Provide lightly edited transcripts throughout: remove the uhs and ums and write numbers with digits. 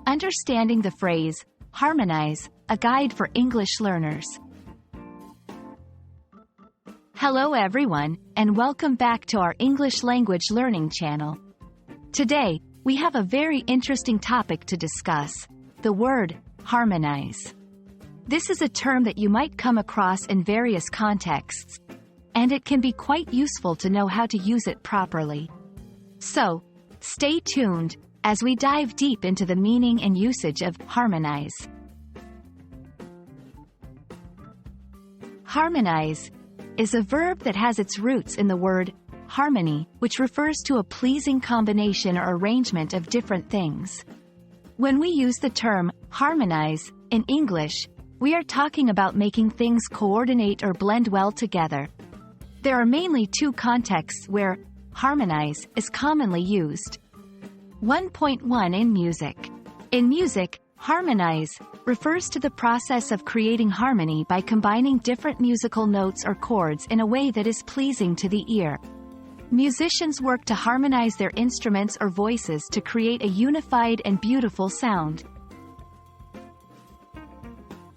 Understanding the Phrase Harmonize, a guide for English learners. Hello everyone, and welcome back to our English language learning channel. Today, we have a very interesting topic to discuss: the word harmonize. This is a term that you might come across in various contexts, and it can be quite useful to know how to use it properly. So, stay tuned as we dive deep into the meaning and usage of harmonize. Harmonize is a verb that has its roots in the word harmony, which refers to a pleasing combination or arrangement of different things. When we use the term harmonize in English, we are talking about making things coordinate or blend well together. There are mainly two contexts where harmonize is commonly used. 1.1 in music. In music, harmonize refers to the process of creating harmony by combining different musical notes or chords in a way that is pleasing to the ear. Musicians work to harmonize their instruments or voices to create a unified and beautiful sound.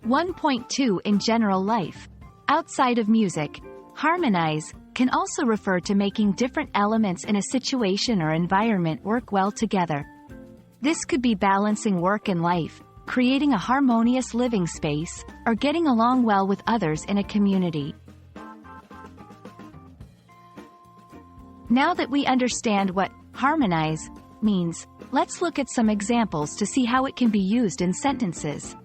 1.2 in general life. Outside of music, harmonize can also refer to making different elements in a situation or environment work well together. This could be balancing work and life, creating a harmonious living space, or getting along well with others in a community. Now that we understand what harmonize means, let's look at some examples to see how it can be used in sentences.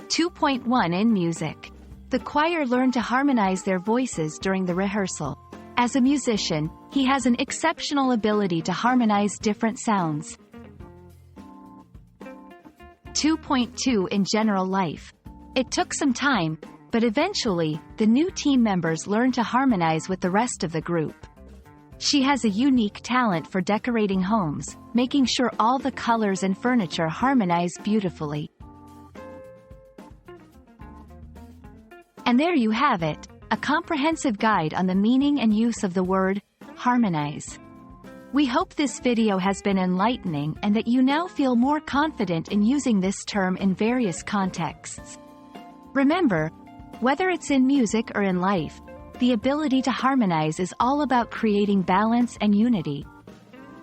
2.1 in music. The choir learned to harmonize their voices during the rehearsal. As a musician, he has an exceptional ability to harmonize different sounds. 2.2 in general life. It took some time, but eventually, the new team members learned to harmonize with the rest of the group. She has a unique talent for decorating homes, making sure all the colors and furniture harmonize beautifully. And there you have it, a comprehensive guide on the meaning and use of the word harmonize. We hope this video has been enlightening and that you now feel more confident in using this term in various contexts. Remember, whether it's in music or in life, the ability to harmonize is all about creating balance and unity.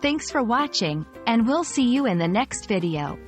Thanks for watching, and we'll see you in the next video.